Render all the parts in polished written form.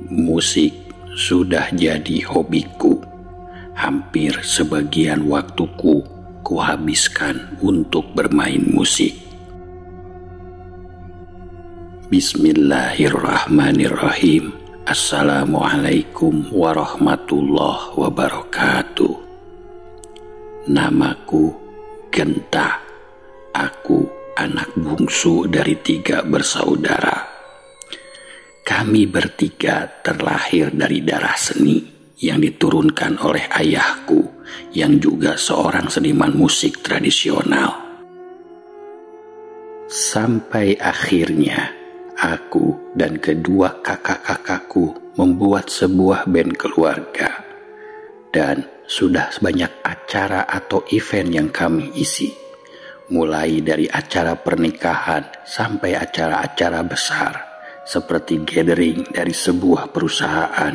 Musik sudah jadi hobiku. Hampir sebagian waktuku kuhabiskan untuk bermain musik. Bismillahirrahmanirrahim. Assalamualaikum warahmatullahi wabarakatuh. Namaku Genta. Aku anak bungsu dari 3 bersaudara. Kami bertiga terlahir dari darah seni yang diturunkan oleh ayahku yang juga seorang seniman musik tradisional. Sampai akhirnya aku dan kedua kakak-kakakku membuat sebuah band keluarga, dan sudah banyak acara atau event yang kami isi, mulai dari acara pernikahan sampai acara-acara besar seperti gathering dari sebuah perusahaan.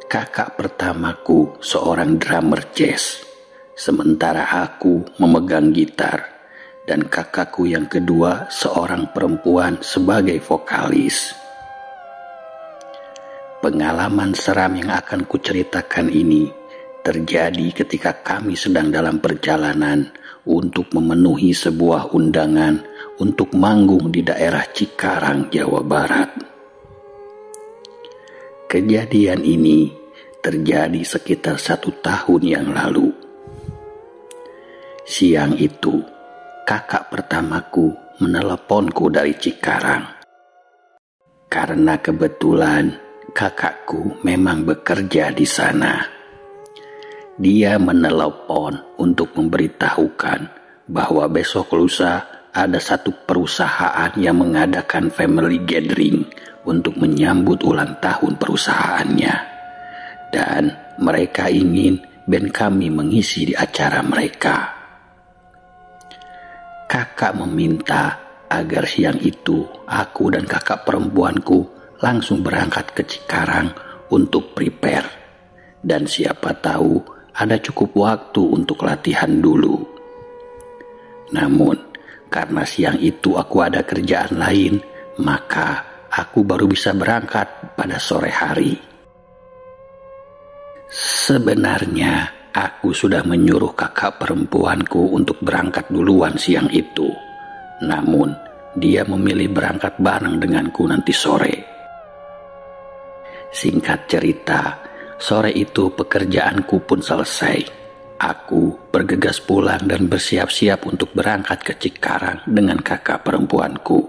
Kakak pertamaku seorang drummer jazz, sementara aku memegang gitar, dan kakakku yang kedua seorang perempuan sebagai vokalis. Pengalaman seram yang akan kuceritakan ini terjadi ketika kami sedang dalam perjalanan untuk memenuhi sebuah undangan untuk manggung di daerah Cikarang, Jawa Barat. Kejadian ini terjadi sekitar 1 tahun yang lalu. Siang itu, kakak pertamaku meneleponku dari Cikarang. Karena kebetulan kakakku memang bekerja di sana. Dia menelepon untuk memberitahukan bahwa besok lusa ada satu perusahaan yang mengadakan family gathering untuk menyambut ulang tahun perusahaannya. Dan mereka ingin band kami mengisi di acara mereka. Kakak meminta agar siang itu aku dan kakak perempuanku langsung berangkat ke Cikarang untuk prepare. Dan siapa tahu ada cukup waktu untuk latihan dulu. Namun, karena siang itu aku ada kerjaan lain, maka aku baru bisa berangkat pada sore hari. Sebenarnya aku sudah menyuruh kakak perempuanku untuk berangkat duluan siang itu. Namun, dia memilih berangkat bareng denganku nanti sore. Singkat cerita, sore itu pekerjaanku pun selesai. Aku bergegas pulang dan bersiap-siap untuk berangkat ke Cikarang dengan kakak perempuanku.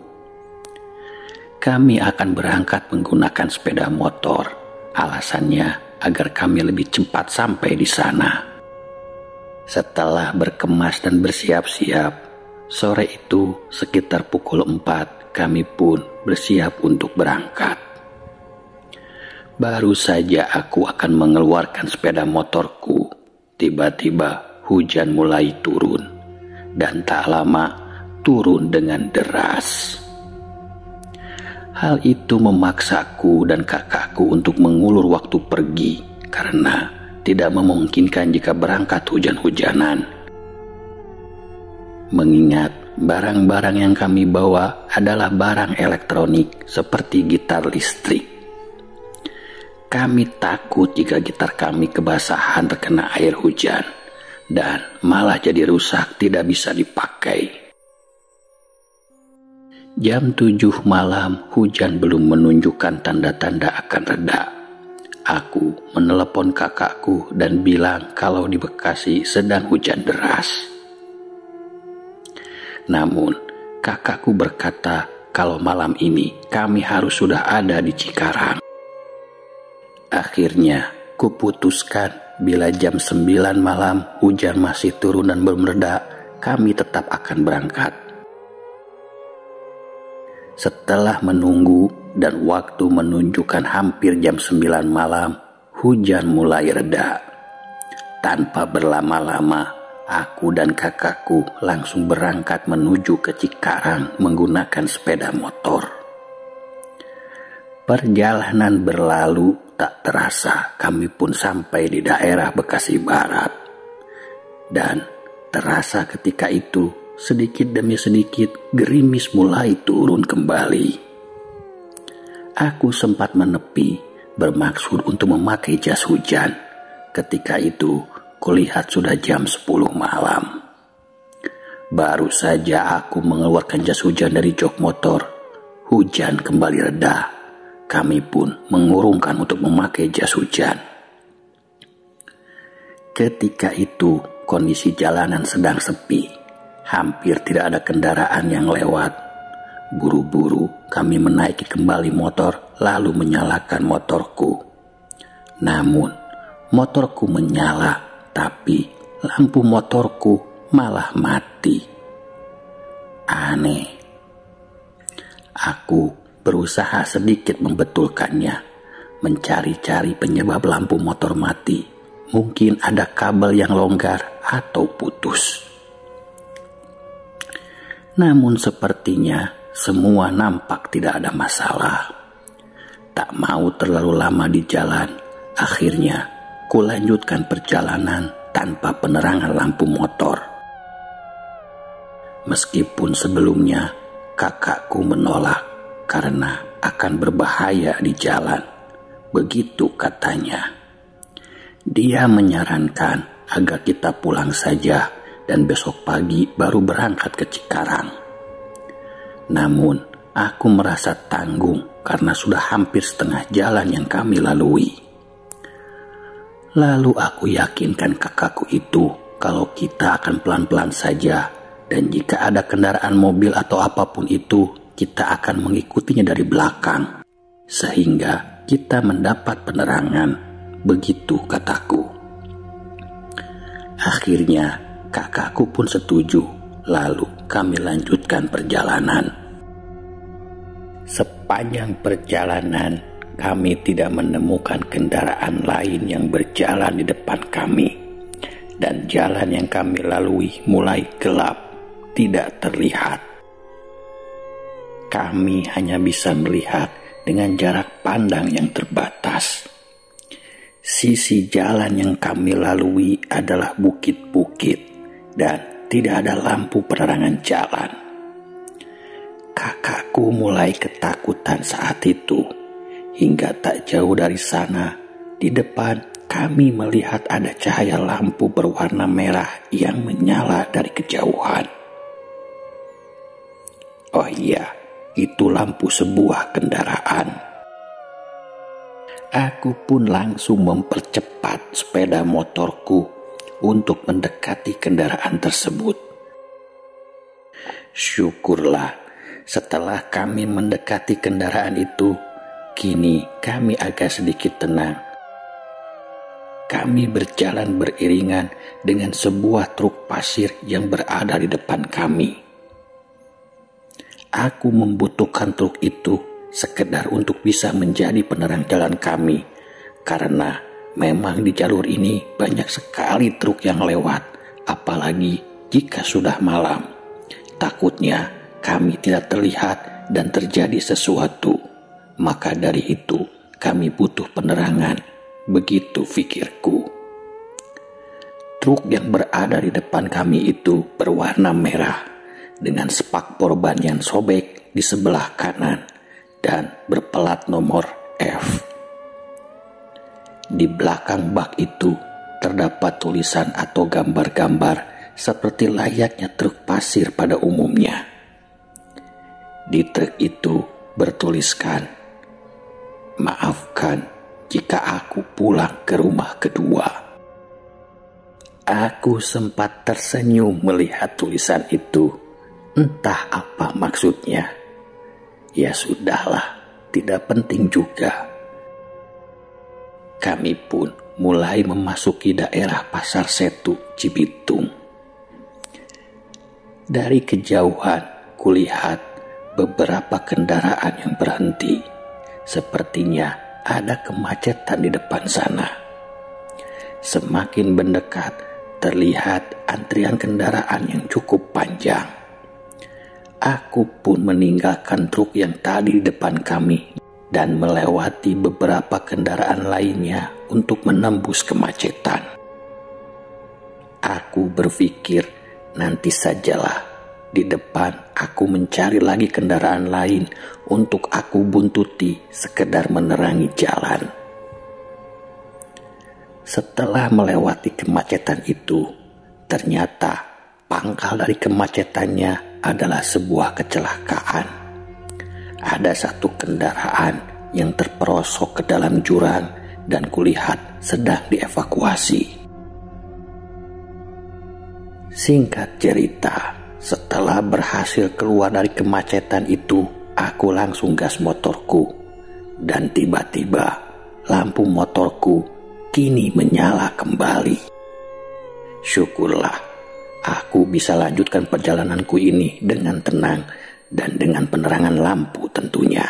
Kami akan berangkat menggunakan sepeda motor. Alasannya agar kami lebih cepat sampai di sana. Setelah berkemas dan bersiap-siap, sore itu sekitar pukul 4 kami pun bersiap untuk berangkat. Baru saja aku akan mengeluarkan sepeda motorku, tiba-tiba hujan mulai turun, dan tak lama turun dengan deras. Hal itu memaksaku dan kakakku untuk mengulur waktu pergi, karena tidak memungkinkan jika berangkat hujan-hujanan. Mengingat barang-barang yang kami bawa adalah barang elektronik seperti gitar listrik. Kami takut jika gitar kami kebasahan terkena air hujan dan malah jadi rusak, tidak bisa dipakai. Jam 7 malam hujan belum menunjukkan tanda-tanda akan reda. Aku menelepon kakakku dan bilang kalau di Bekasi sedang hujan deras. Namun kakakku berkata kalau malam ini kami harus sudah ada di Cikarang. Akhirnya kuputuskan bila jam 9 malam hujan masih turun dan belum reda, kami tetap akan berangkat. Setelah menunggu dan waktu menunjukkan hampir jam 9 malam, hujan mulai reda. Tanpa berlama-lama, aku dan kakakku langsung berangkat menuju ke Cikarang menggunakan sepeda motor. Perjalanan berlalu. Tak terasa kami pun sampai di daerah Bekasi Barat. Dan terasa ketika itu sedikit demi sedikit gerimis mulai turun kembali. Aku sempat menepi, bermaksud untuk memakai jas hujan. Ketika itu, kulihat sudah jam 10 malam. Baru saja aku mengeluarkan jas hujan dari jok motor, hujan kembali reda. Kami pun mengurungkan untuk memakai jas hujan. Ketika itu, kondisi jalanan sedang sepi. Hampir tidak ada kendaraan yang lewat. Buru-buru kami menaiki kembali motor lalu menyalakan motorku. Namun, motorku menyala, tapi lampu motorku malah mati. Aneh. Aku berusaha sedikit membetulkannya, mencari-cari penyebab lampu motor mati. Mungkin ada kabel yang longgar atau putus. Namun sepertinya semua nampak tidak ada masalah. Tak mau terlalu lama di jalan, akhirnya kulanjutkan perjalanan tanpa penerangan lampu motor. Meskipun sebelumnya kakakku menolak karena akan berbahaya di jalan. Begitu katanya. Dia menyarankan agar kita pulang saja dan besok pagi baru berangkat ke Cikarang. Namun, aku merasa tanggung karena sudah hampir setengah jalan yang kami lalui. Lalu aku yakinkan kakakku itu kalau kita akan pelan-pelan saja, dan jika ada kendaraan mobil atau apapun itu, kita akan mengikutinya dari belakang, sehingga kita mendapat penerangan. Begitu kataku. Akhirnya kakakku pun setuju, lalu kami lanjutkan perjalanan. Sepanjang perjalanan, kami tidak menemukan kendaraan lain yang berjalan di depan kami, dan jalan yang kami lalui mulai gelap, tidak terlihat. Kami hanya bisa melihat dengan jarak pandang yang terbatas. Sisi jalan yang kami lalui adalah bukit-bukit dan tidak ada lampu penerangan jalan. Kakakku mulai ketakutan saat itu. Hingga tak jauh dari sana, di depan kami melihat ada cahaya lampu berwarna merah yang menyala dari kejauhan. Oh iya, itu lampu sebuah kendaraan. Aku pun langsung mempercepat sepeda motorku untuk mendekati kendaraan tersebut. Syukurlah, setelah kami mendekati kendaraan itu, kini kami agak sedikit tenang. Kami berjalan beriringan dengan sebuah truk pasir yang berada di depan kami. Aku membutuhkan truk itu sekedar untuk bisa menjadi penerang jalan kami, karena memang di jalur ini banyak sekali truk yang lewat, apalagi jika sudah malam. Takutnya kami tidak terlihat dan terjadi sesuatu. Maka dari itu kami butuh penerangan, begitu pikirku. Truk yang berada di depan kami itu berwarna merah, dengan spakbor ban yang sobek di sebelah kanan dan berpelat nomor F. Di belakang bak itu terdapat tulisan atau gambar-gambar seperti layaknya truk pasir pada umumnya. Di truk itu bertuliskan, "Maafkan jika aku pulang ke rumah kedua." Aku sempat tersenyum melihat tulisan itu. Entah apa maksudnya. Ya sudahlah, tidak penting juga. Kami pun mulai memasuki daerah Pasar Setu, Cibitung. Dari kejauhan, kulihat beberapa kendaraan yang berhenti. Sepertinya ada kemacetan di depan sana. Semakin mendekat, terlihat antrian kendaraan yang cukup panjang. Aku pun meninggalkan truk yang tadi di depan kami dan melewati beberapa kendaraan lainnya untuk menembus kemacetan. Aku berpikir nanti sajalah, Di depan aku mencari lagi kendaraan lain untuk aku buntuti sekedar menerangi jalan. Setelah melewati kemacetan itu, ternyata pangkal dari kemacetannya adalah sebuah kecelakaan. Ada satu kendaraan yang terperosok ke dalam jurang dan kulihat sedang dievakuasi. Singkat cerita, setelah berhasil keluar dari kemacetan itu, aku langsung gas motorku. Dan tiba-tiba lampu motorku kini menyala kembali. Syukurlah aku bisa lanjutkan perjalananku ini dengan tenang dan dengan penerangan lampu tentunya.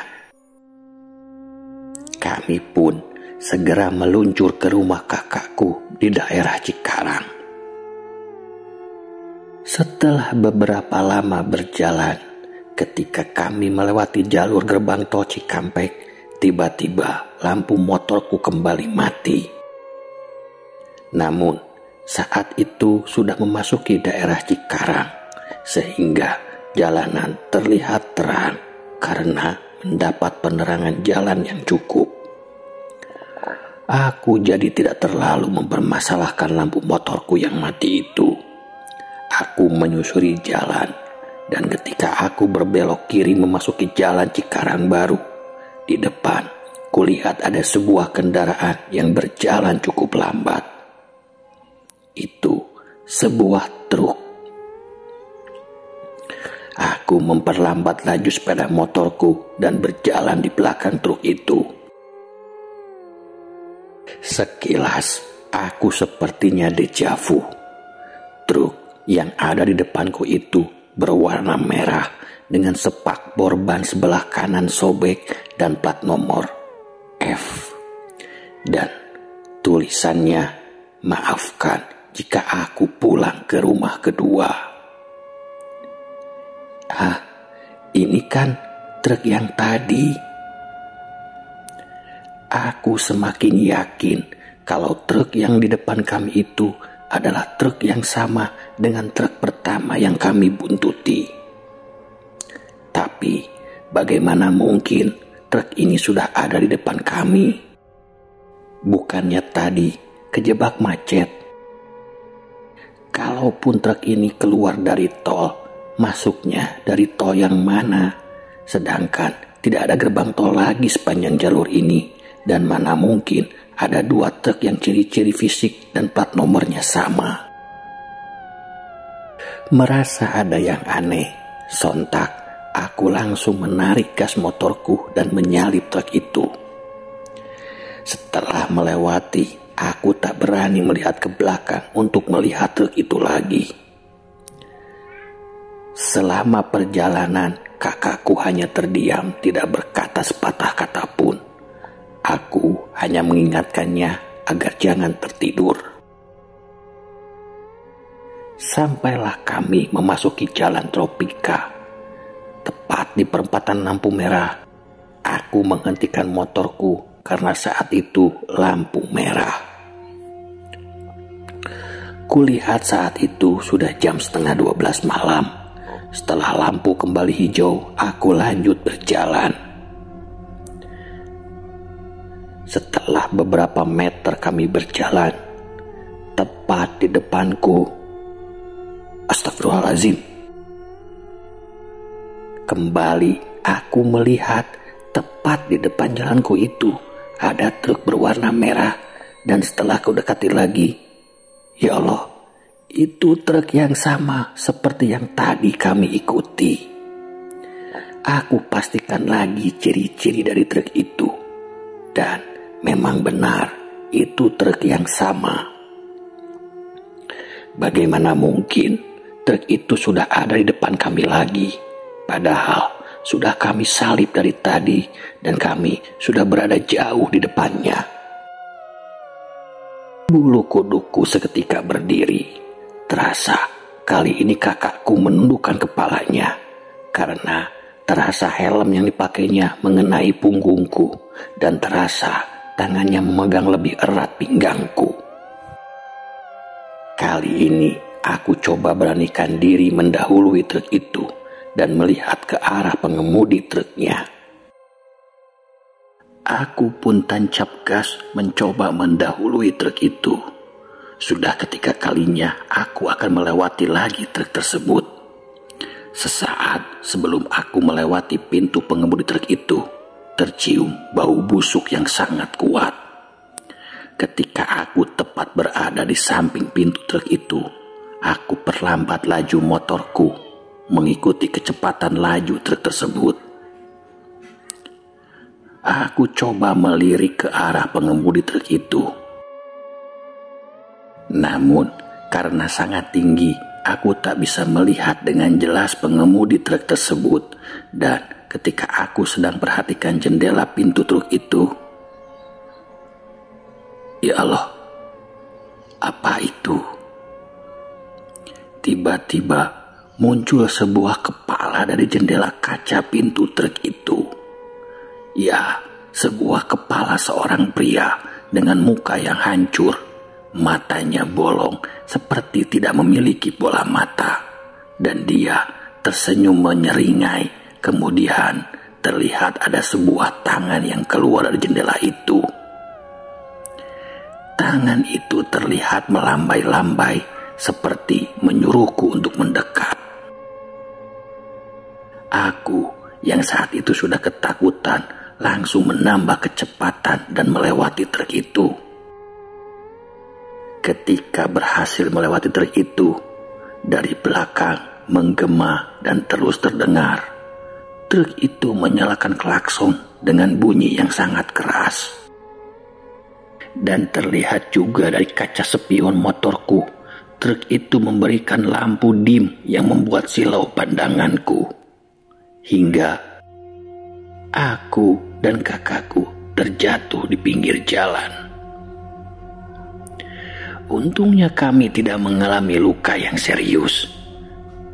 Kami pun segera meluncur ke rumah kakakku di daerah Cikarang. Setelah beberapa lama berjalan, ketika kami melewati jalur gerbang tol Cikampek, tiba-tiba lampu motorku kembali mati. Namun, saat itu sudah memasuki daerah Cikarang, sehingga jalanan terlihat terang karena mendapat penerangan jalan yang cukup. Aku jadi tidak terlalu mempermasalahkan lampu motorku yang mati itu. Aku menyusuri jalan, dan ketika aku berbelok kiri memasuki jalan Cikarang Baru, di depan kulihat ada sebuah kendaraan yang berjalan cukup lambat. Itu sebuah truk. Aku memperlambat laju sepeda motorku dan berjalan di belakang truk itu. Sekilas aku sepertinya deja vu. Truk yang ada di depanku itu berwarna merah dengan sepak bor ban sebelah kanan sobek dan plat nomor F. Dan tulisannya, "Maafkan jika aku pulang ke rumah kedua." Ini kan truk yang tadi. Aku semakin yakin kalau truk yang di depan kami itu adalah truk yang sama dengan truk pertama yang kami buntuti. Tapi bagaimana mungkin truk ini sudah ada di depan kami? Bukannya tadi kejebak macet? Kalaupun truk ini keluar dari tol, masuknya dari tol yang mana? Sedangkan tidak ada gerbang tol lagi sepanjang jalur ini, dan mana mungkin ada dua truk yang ciri-ciri fisik dan plat nomornya sama. Merasa ada yang aneh, sontak aku langsung menarik gas motorku dan menyalip truk itu. Setelah melewati, aku tak berani melihat ke belakang untuk melihat truk itu lagi. Selama perjalanan, kakakku hanya terdiam, tidak berkata sepatah kata pun. Aku hanya mengingatkannya agar jangan tertidur. Sampailah kami memasuki jalan Tropika. Tepat di perempatan lampu merah, aku menghentikan motorku karena saat itu lampu merah. Kulihat saat itu sudah jam 11:30 malam. Setelah lampu kembali hijau, aku lanjut berjalan. Setelah beberapa meter kami berjalan, tepat di depanku, astagfirullahaladzim, kembali aku melihat tepat di depan jalanku itu ada truk berwarna merah. Dan setelah aku dekati lagi, ya Allah, itu truk yang sama seperti yang tadi kami ikuti. Aku pastikan lagi ciri-ciri dari truk itu. Dan memang benar, itu truk yang sama. Bagaimana mungkin truk itu sudah ada di depan kami lagi? Padahal sudah kami salip dari tadi dan kami sudah berada jauh di depannya. Bulu kuduku seketika berdiri. Terasa kali ini kakakku menundukkan kepalanya karena terasa helm yang dipakainya mengenai punggungku dan terasa tangannya memegang lebih erat pinggangku. Kali ini Aku coba beranikan diri mendahului truk itu dan melihat ke arah pengemudi truknya. Aku pun tancap gas mencoba mendahului truk itu. Sudah ketiga kalinya aku akan melewati lagi truk tersebut. Sesaat sebelum aku melewati pintu pengemudi truk itu, tercium bau busuk yang sangat kuat. Ketika aku tepat berada di samping pintu truk itu, aku perlambat laju motorku mengikuti kecepatan laju truk tersebut. Aku coba melirik ke arah pengemudi truk itu. Namun, karena sangat tinggi, aku tak bisa melihat dengan jelas pengemudi truk tersebut. Dan ketika aku sedang perhatikan jendela pintu truk itu, ya Allah, apa itu? Tiba-tiba muncul sebuah kepala dari jendela kaca pintu truk itu. Ya, sebuah kepala seorang pria dengan muka yang hancur. Matanya bolong seperti tidak memiliki bola mata. Dan dia tersenyum menyeringai. Kemudian terlihat ada sebuah tangan yang keluar dari jendela itu. Tangan itu terlihat melambai-lambai seperti menyuruhku untuk mendekat. Aku yang saat itu sudah ketakutan langsung menambah kecepatan dan melewati truk itu. Ketika berhasil melewati truk itu, dari belakang menggema dan terus terdengar. Truk itu menyalakan klakson dengan bunyi yang sangat keras. Dan terlihat juga dari kaca spion motorku, truk itu memberikan lampu dim yang membuat silau pandanganku. Hingga aku dan kakakku terjatuh di pinggir jalan. Untungnya kami tidak mengalami luka yang serius.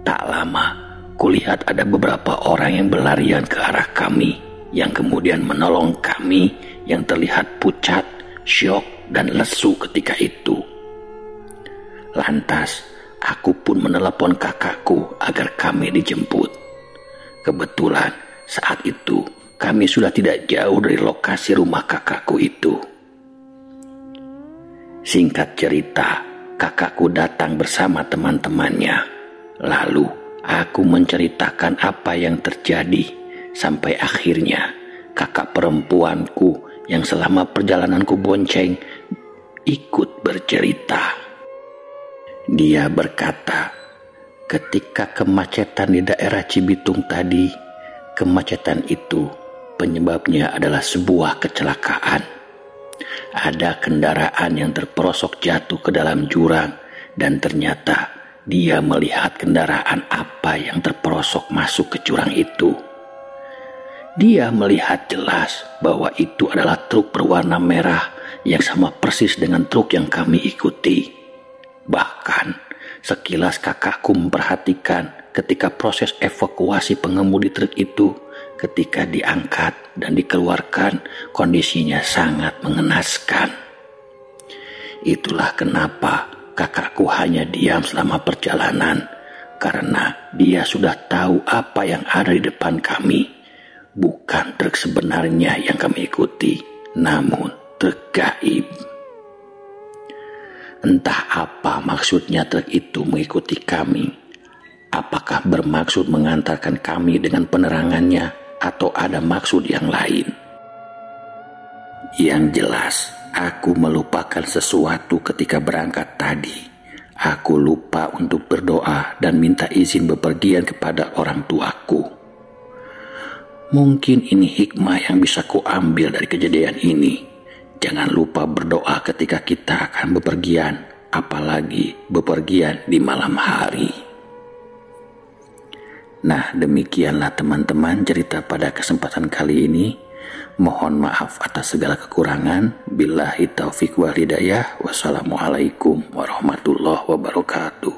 Tak lama, kulihat ada beberapa orang yang berlarian ke arah kami, yang kemudian menolong kami yang terlihat pucat, syok, dan lesu ketika itu. Lantas, aku pun menelepon kakakku agar kami dijemput. Kebetulan, saat itu kami sudah tidak jauh dari lokasi rumah kakakku itu. Singkat cerita, kakakku datang bersama teman-temannya. Lalu aku menceritakan apa yang terjadi, sampai akhirnya kakak perempuanku yang selama perjalananku bonceng ikut bercerita. Dia berkata, ketika kemacetan di daerah Cibitung tadi, kemacetan itu penyebabnya adalah sebuah kecelakaan. Ada kendaraan yang terperosok jatuh ke dalam jurang dan ternyata dia melihat kendaraan apa yang terperosok masuk ke jurang itu. Dia melihat jelas bahwa itu adalah truk berwarna merah yang sama persis dengan truk yang kami ikuti. Bahkan sekilas kakakku memperhatikan ketika proses evakuasi pengemudi truk itu. Ketika diangkat dan dikeluarkan, kondisinya sangat mengenaskan. Itulah kenapa kakakku hanya diam selama perjalanan, karena dia sudah tahu apa yang ada di depan kami. Bukan truk sebenarnya yang kami ikuti, namun truk gaib. Entah apa maksudnya truk itu mengikuti kami. Apakah bermaksud mengantarkan kami dengan penerangannya, atau ada maksud yang lain? Yang jelas, aku melupakan sesuatu ketika berangkat tadi. Aku lupa untuk berdoa dan minta izin bepergian kepada orang tuaku. Mungkin ini hikmah yang bisa kuambil dari kejadian ini. Jangan lupa berdoa ketika kita akan bepergian, apalagi bepergian di malam hari. Nah, demikianlah teman-teman cerita pada kesempatan kali ini. Mohon maaf atas segala kekurangan. Billahi taufiq wal hidayah. Wassalamualaikum warahmatullahi wabarakatuh.